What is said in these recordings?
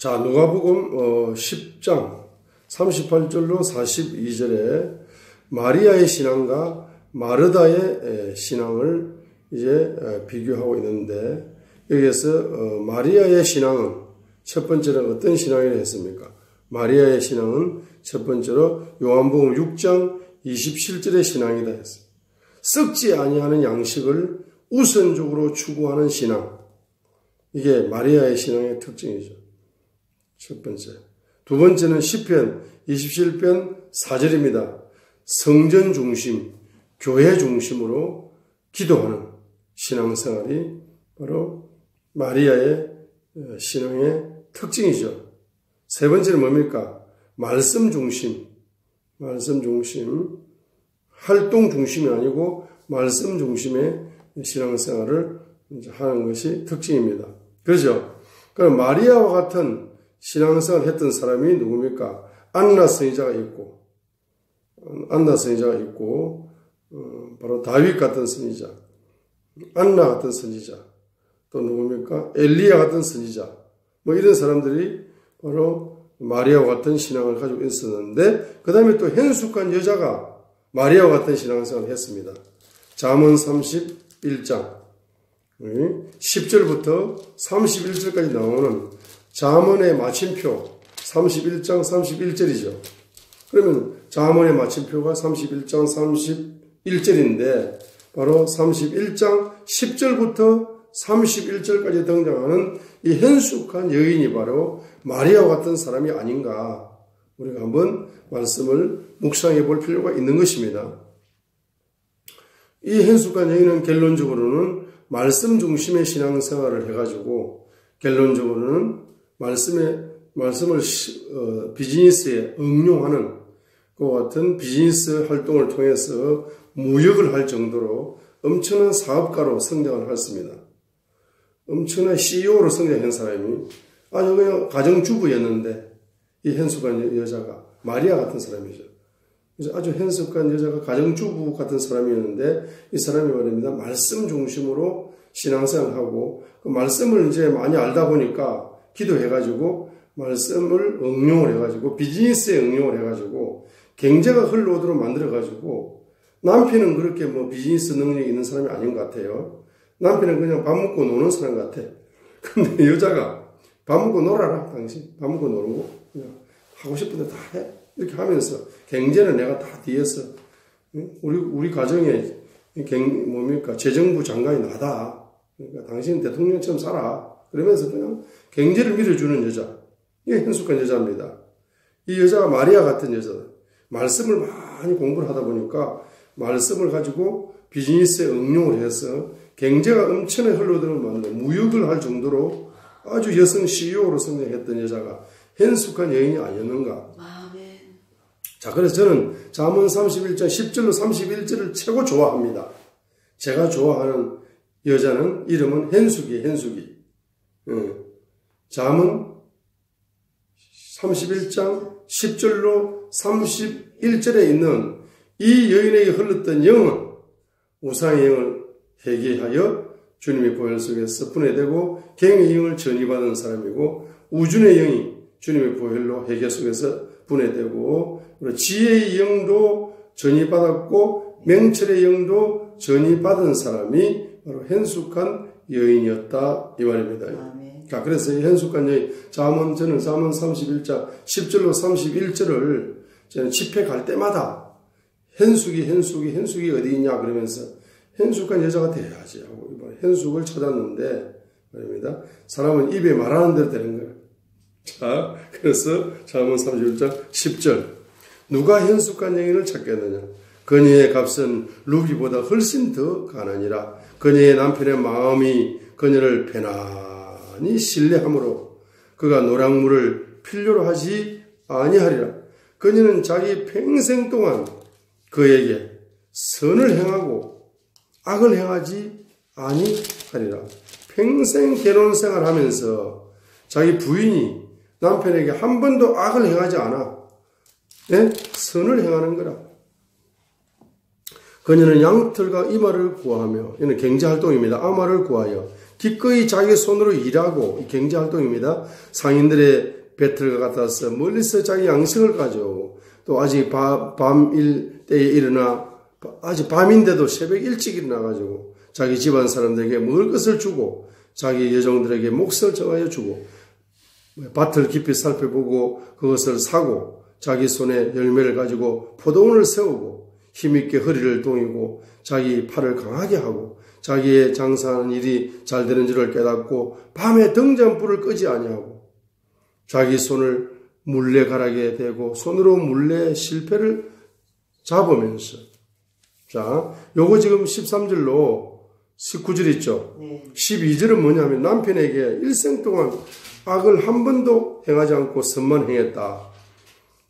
자, 누가복음 10장 38절로 42절에 마리아의 신앙과 마르다의 신앙을 이제 비교하고 있는데, 여기에서 마리아의 신앙은 첫 번째로 어떤 신앙이라 했습니까? 마리아의 신앙은 첫 번째로 요한복음 6장 27절의 신앙이다 했어요. 썩지 아니하는 양식을 우선적으로 추구하는 신앙. 이게 마리아의 신앙의 특징이죠. 첫 번째. 두 번째는 시편 27편 4절입니다. 성전 중심, 교회 중심으로 기도하는 신앙생활이 바로 마리아의 신앙의 특징이죠. 세 번째는 뭡니까? 말씀 중심, 활동 중심이 아니고 말씀 중심의 신앙생활을 하는 것이 특징입니다. 그렇죠? 그럼 마리아와 같은 신앙생활을 했던 사람이 누굽니까? 안나 선지자가 있고, 바로 다윗 같은 선지자, 안나 같은 선지자, 또 누굽니까? 엘리야 같은 선지자, 뭐 이런 사람들이 바로 마리아와 같은 신앙을 가지고 있었는데, 그 다음에 또 현숙한 여자가 마리아와 같은 신앙생활을 했습니다. 잠언 31장 10절부터 31절까지 나오는 잠언의 마침표 31장 31절이죠. 그러면 잠언의 마침표가 31장 31절인데 바로 31장 10절부터 31절까지 등장하는 이 현숙한 여인이 바로 마리아와 같은 사람이 아닌가, 우리가 한번 말씀을 묵상해 볼 필요가 있는 것입니다. 이 현숙한 여인은 결론적으로는 말씀 중심의 신앙생활을 해가지고 결론적으로는 말씀을 비즈니스에 응용하는 그 같은 비즈니스 활동을 통해서 무역을 할 정도로 엄청난 사업가로 성장을 했습니다. 엄청난 CEO로 성장한 사람이 아주 그냥 가정주부였는데, 이 현숙한 여자가 마리아 같은 사람이죠. 그래서 아주 현숙한 여자가 가정주부 같은 사람이었는데, 이 사람이 말입니다. 말씀 중심으로 신앙생활하고 그 말씀을 이제 많이 알다 보니까 기도해가지고 말씀을 응용을 해가지고 비즈니스에 응용을 해가지고 경제가 흘러오도록 만들어가지고, 남편은 그렇게 뭐 비즈니스 능력이 있는 사람이 아닌 것 같아요. 남편은 그냥 밥 먹고 노는 사람 같아. 근데 여자가 밥 먹고 놀아라, 당신. 밥 먹고 놀고 그냥 하고 싶은데 다 해. 이렇게 하면서 경제는 내가 다 뒤에서, 우리 가정에 뭡니까? 재정부 장관이 나다. 그러니까 당신 대통령처럼 살아. 그러면서 그냥 경제를 밀어주는 여자. 이게 현숙한 여자입니다. 이 여자가 마리아 같은 여자다. 말씀을 많이 공부를 하다 보니까 말씀을 가지고 비즈니스에 응용을 해서 경제가 엄청나게 흘러들어 만든 무역을 할 정도로 아주 여성 CEO로 성장했던 여자가 현숙한 여인이 아니었는가. 아멘. 자, 그래서 저는 잠언 31장 10절로 31절을 최고 좋아합니다. 제가 좋아하는 여자는 이름은 현숙이에요. 현숙이. 잠언 31장 10절로 31절에 있는 이 여인에게 흘렀던 영은 우상의 영을 회개하여 주님의 보혈 속에서 분해되고 갱의 영을 전이받은 사람이고, 우준의 영이 주님의 보혈로 회개 속에서 분해되고, 지혜의 영도 전이받았고 명철의 영도 전이받은 사람이 바로 현숙한 여인이었다, 이 말입니다. 아멘. 자, 그래서 이 현숙한 여인, 저는 잠언 31장 10절로 31절을 저는 집회 갈 때마다 현숙이 어디 있냐 그러면서 현숙한 여자가 돼야지 하고 현숙을 찾았는데 말입니다. 사람은 입에 말하는 대로 되는 거예요. 자, 그래서 잠언 31장 10절, 누가 현숙한 여인을 찾겠느냐? 그녀의 값은 루비보다 훨씬 더 가느니라. 그녀의 남편의 마음이 그녀를 편안히 신뢰하므로 그가 노량물을 필요로 하지 아니하리라. 그녀는 자기 평생 동안 그에게 선을 행하고 악을 행하지 아니하리라. 평생 결혼생활 하면서 자기 부인이 남편에게 한 번도 악을 행하지 않아. 네? 선을 행하는 거라. 그녀는 양털과 이마를 구하며, 이는 경제활동입니다. 아마를 구하여 기꺼이 자기 손으로 일하고, 경제활동입니다. 상인들의 배틀과 같아서 멀리서 자기 양식을 가져오고, 또 아직 밤일 때에 일어나, 아직 밤인데도 새벽 일찍 일어나가지고, 자기 집안 사람들에게 먹을 것을 주고, 자기 여종들에게 몫을 정하여 주고, 밭을 깊이 살펴보고 그것을 사고, 자기 손에 열매를 가지고 포도원을 세우고, 힘있게 허리를 동이고, 자기 팔을 강하게 하고, 자기의 장사하는 일이 잘 되는 줄을 깨닫고, 밤에 등잔불을 끄지 아니하고, 자기 손을 물레가락에 대고 손으로 물레 실패를 잡으면서, 자, 요거 지금 13절로 19절 있죠. 12절은 뭐냐면 남편에게 일생 동안 악을 한 번도 행하지 않고 선만 행했다.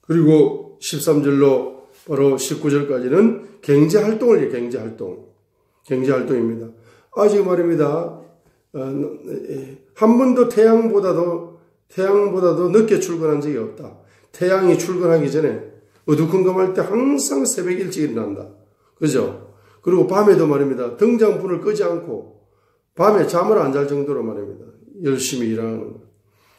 그리고 13절로 바로 19절까지는 경제활동을 해요. 경제활동입니다. 아직 말입니다. 한 번도 태양보다도 늦게 출근한 적이 없다. 태양이 출근하기 전에 어두컴컴할 때 항상 새벽 일찍 일어난다. 그죠? 그리고 밤에도 말입니다. 등장불을 끄지 않고 밤에 잠을 안 잘 정도로 말입니다. 열심히 일하는 거.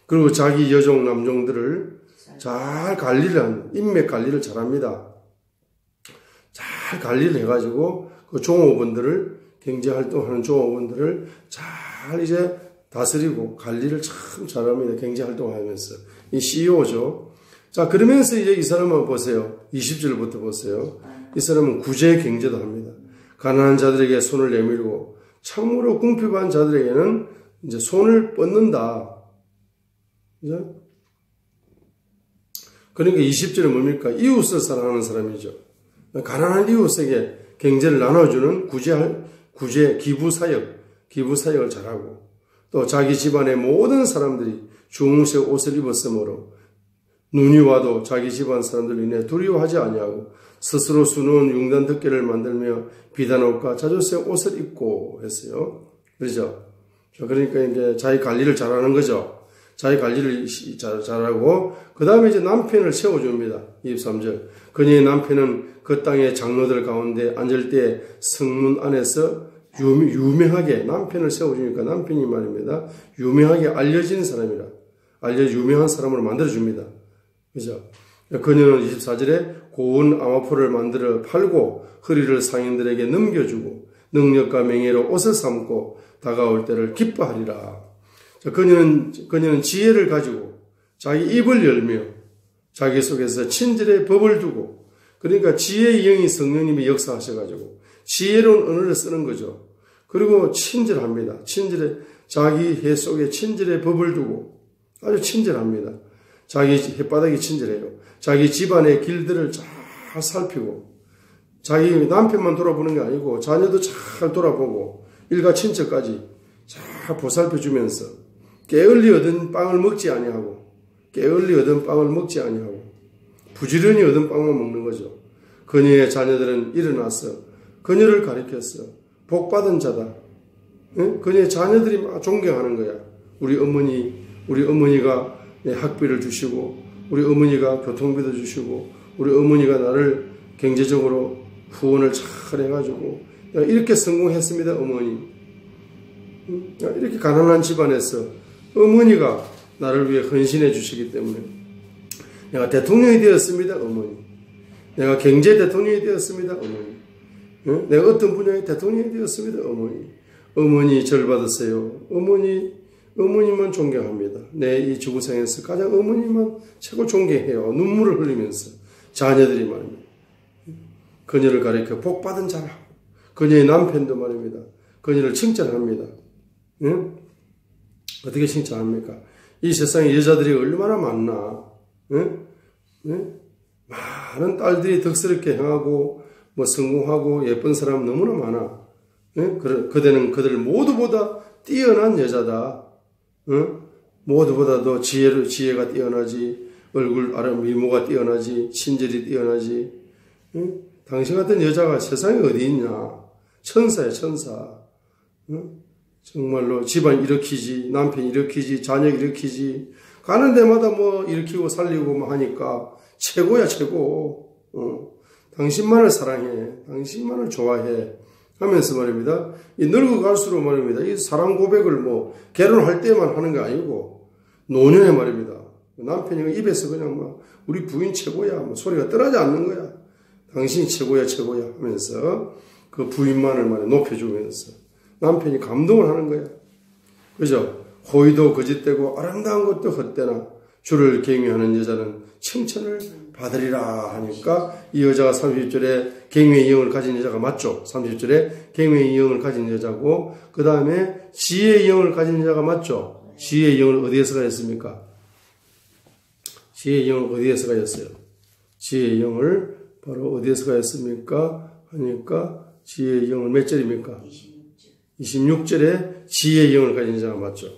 그리고 자기 여종 남종들을 잘 관리를 하는, 인맥 관리를 잘합니다. 잘 관리를 해가지고 그 종업원들을, 경제활동하는 종업원들을 잘 이제 다스리고 관리를 참 잘합니다. 경제활동하면서. 이 CEO죠. 자, 그러면서 이제 이 사람은 보세요. 20절부터 보세요. 이 사람은 구제 경제도 합니다. 가난한 자들에게 손을 내밀고 참으로 궁핍한 자들에게는 이제 손을 뻗는다. 그죠? 그러니까 20절은 뭡니까? 이웃을 사랑하는 사람이죠. 가난한 이웃에게 경제를 나눠주는 기부사역을 잘하고, 또 자기 집안의 모든 사람들이 주홍색 옷을 입었으므로 눈이 와도 자기 집안 사람들로 인해 두려워하지 아니하고 스스로 수놓은 융단 덮개를 만들며 비단옷과 자주색 옷을 입고 했어요. 그렇죠? 그러니까 이제 자기 관리를 잘하는 거죠. 자기 관리를 잘하고, 그 다음에 이제 남편을 세워줍니다. 23절. 그녀의 남편은 그 땅의 장로들 가운데 앉을 때 성문 안에서 유명하게 남편을 세워주니까 남편이 말입니다. 유명하게 알려진 사람이라. 유명한 사람으로 만들어줍니다. 그죠? 그녀는 24절에 고운 아마포를 만들어 팔고 허리를 상인들에게 넘겨주고 능력과 명예로 옷을 삼고 다가올 때를 기뻐하리라. 그녀는 지혜를 가지고 자기 입을 열며 자기 속에서 친절의 법을 두고, 그러니까 지혜의 영이 성령님이 역사하셔가지고 지혜로운 언어를 쓰는 거죠. 그리고 친절합니다. 자기 해 속에 친절의 법을 두고 아주 친절합니다. 자기 햇바닥이 친절해요. 자기 집안의 길들을 잘 살피고, 자기 남편만 돌아보는 게 아니고 자녀도 잘 돌아보고 일가 친척까지 잘 보살펴주면서 게을리 얻은 빵을 먹지 아니하고 부지런히 얻은 빵만 먹는 거죠. 그녀의 자녀들은 일어나서 그녀를 가리켰어. 복받은 자다. 응? 그녀의 자녀들이 막 존경하는 거야. 우리 어머니가 내 학비를 주시고, 우리 어머니가 교통비도 주시고, 우리 어머니가 나를 경제적으로 후원을 잘 해가지고 이렇게 성공했습니다. 어머니. 이렇게 가난한 집안에서 어머니가 나를 위해 헌신해 주시기 때문에 내가 대통령이 되었습니다. 어머니. 내가 경제 대통령이 되었습니다. 어머니. 내가 어떤 분야의 대통령이 되었습니다. 어머니. 어머니 절 받으세요. 어머니만 존경합니다. 내 이 지구상에서 가장 어머니만 최고 존경해요. 눈물을 흘리면서 자녀들이 말입니다. 그녀를 가리켜 복받은 자라. 그녀의 남편도 말입니다. 그녀를 칭찬합니다. 응? 어떻게 칭찬합니까? 이 세상에 여자들이 얼마나 많나? 응? 응? 많은 딸들이 덕스럽게 행하고 성공하고 예쁜 사람 너무나 많아. 응? 그대는 그들 모두보다 뛰어난 여자다. 응? 모두보다도 지혜가 뛰어나지, 얼굴 미모가 뛰어나지, 친절이 뛰어나지. 응? 당신 같은 여자가 세상에 어디 있냐? 천사야, 천사. 응? 정말로 집안 일으키지, 남편 일으키지, 자녀 일으키지, 가는 데마다 일으키고 살리고 하니까 최고야, 최고. 당신만을 사랑해. 당신만을 좋아해. 하면서 말입니다. 이 늙어갈수록 말입니다. 이 사랑 고백을 뭐 결혼할 때만 하는 게 아니고 노년에 말입니다. 남편이 입에서 그냥 막 우리 부인 최고야 뭐 소리가 떠나지 않는 거야. 당신이 최고야 최고야 하면서 그 부인만을 말에 높여주면서 남편이 감동을 하는 거야. 그죠? 호의도 거짓되고 아름다운 것도 헛되나 주를 경외하는 여자는 칭찬을 받으리라 하니까 이 여자가 30절에 경외의 영을 가진 여자가 맞죠? 30절에 경외의 영을 가진 여자고 그 다음에 지혜의 영을 가진 여자가 맞죠? 지혜의 영을 어디에서 가졌습니까? 지혜의 영을 어디에서 가졌어요? 지혜의 영을 바로 어디에서 가졌습니까? 하니까 지혜의 영을 몇 절입니까? 26절에 지혜의 영을 가진 자가 맞죠.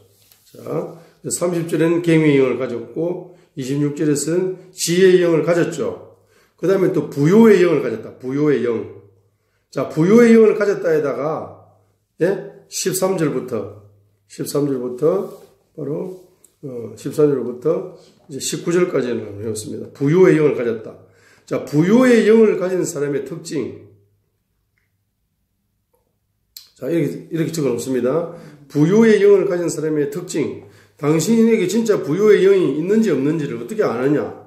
자, 30절에는 경외의 영을 가졌고 26절에서는 지혜의 영을 가졌죠. 그 다음에 또 부요의 영을 가졌다. 부요의 영. 자, 부요의 영을 가졌다에다가 13절부터 바로 13절부터 이제 19절까지는 배웠습니다. 부요의 영을 가졌다. 자, 부요의 영을 가진 사람의 특징. 자, 이렇게 적어 놓습니다. 부요의 영을 가진 사람의 특징. 당신에게 진짜 부요의 영이 있는지 없는지를 어떻게 아느냐?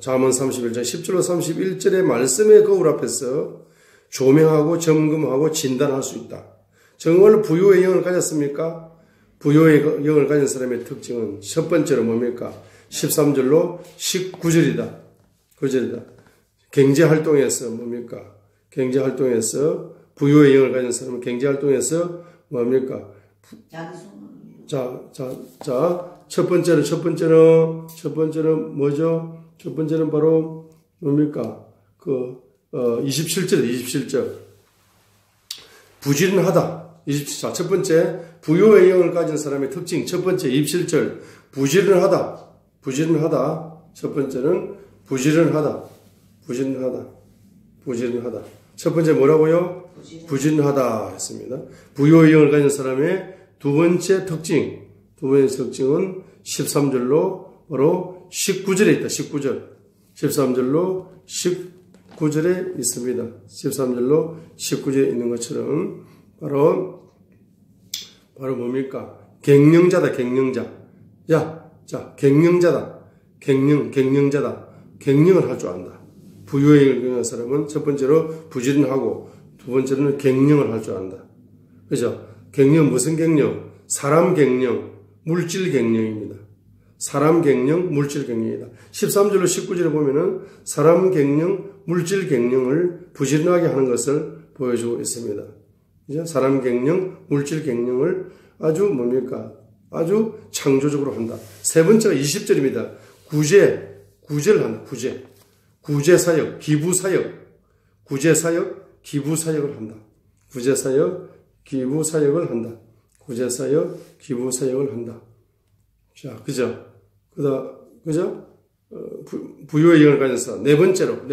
잠언 31장 10절로 31절의 말씀의 거울 앞에서 조명하고 점검하고 진단할 수 있다. 정말 부요의 영을 가졌습니까? 부요의 영을 가진 사람의 특징은 첫 번째로 뭡니까? 13절로 19절이다. 9절이다. 경제활동에서 뭡니까? 경제활동에서 부요의 영을 가진 사람은 경제활동에서 뭡니까? 첫 번째는 뭐죠? 첫 번째는 바로 뭡니까? 27절. 부지런하다. 27절. 첫 번째, 부요의 영을 가진 사람의 특징. 첫 번째, 27절. 부지런하다. 첫 번째는 부지런하다. 첫 번째 뭐라고요? 부지런하다 했습니다. 부요의 영을 가진 사람의 두 번째 특징은 13절로 바로 19절에 있다. 19절. 13절로 19절에 있습니다. 13절로 19절에 있는 것처럼 바로 뭡니까? 갱령자다. 갱령자다. 갱령을 할 줄 안다. 부요의 영을 가진 사람은 첫 번째로 부지런하고 두 번째로는 갱령을 할 줄 안다. 그죠? 갱령 무슨 갱령? 사람 갱령, 물질 갱령입니다. 사람 갱령, 물질 갱령이다. 13절로 19절에 보면은 사람 갱령, 물질 갱령을 부지런하게 하는 것을 보여주고 있습니다. 그죠? 사람 갱령, 물질 갱령을 아주 뭡니까? 아주 창조적으로 한다. 세 번째가 20절입니다. 구제를 한다. 구제사역, 기부사역을 한다. 기부사역을 한다. 자, 그죠? 그죠? 부유의 영을 가진 사람. 네 번째로.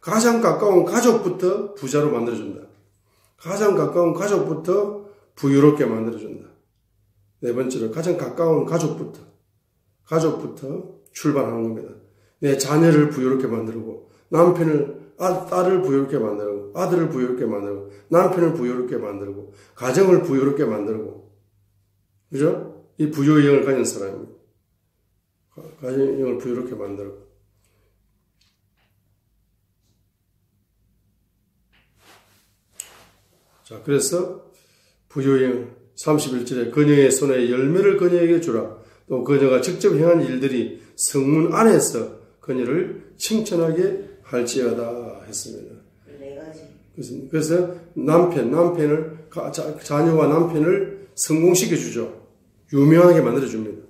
가장 가까운 가족부터 부자로 만들어준다. 가장 가까운 가족부터 부유롭게 만들어준다. 네 번째로, 가장 가까운 가족부터 출발하는 겁니다. 내 자녀를 부유롭게 만들고, 딸을 부유롭게 만들고, 아들을 부유롭게 만들고, 남편을 부유롭게 만들고, 가정을 부유롭게 만들고, 그죠? 이 부유의 영을 가진 사람입니다. 가정의 영을 부유롭게 만들고. 자, 그래서 부유의 영 31절에 그녀의 손에 열매를 그녀에게 주라. 또 그녀가 직접 행한 일들이 성문 안에서 그녀를 칭찬하게 할지어다 했습니다. 그래서 자녀와 남편을 성공시켜 주죠. 유명하게 만들어 줍니다.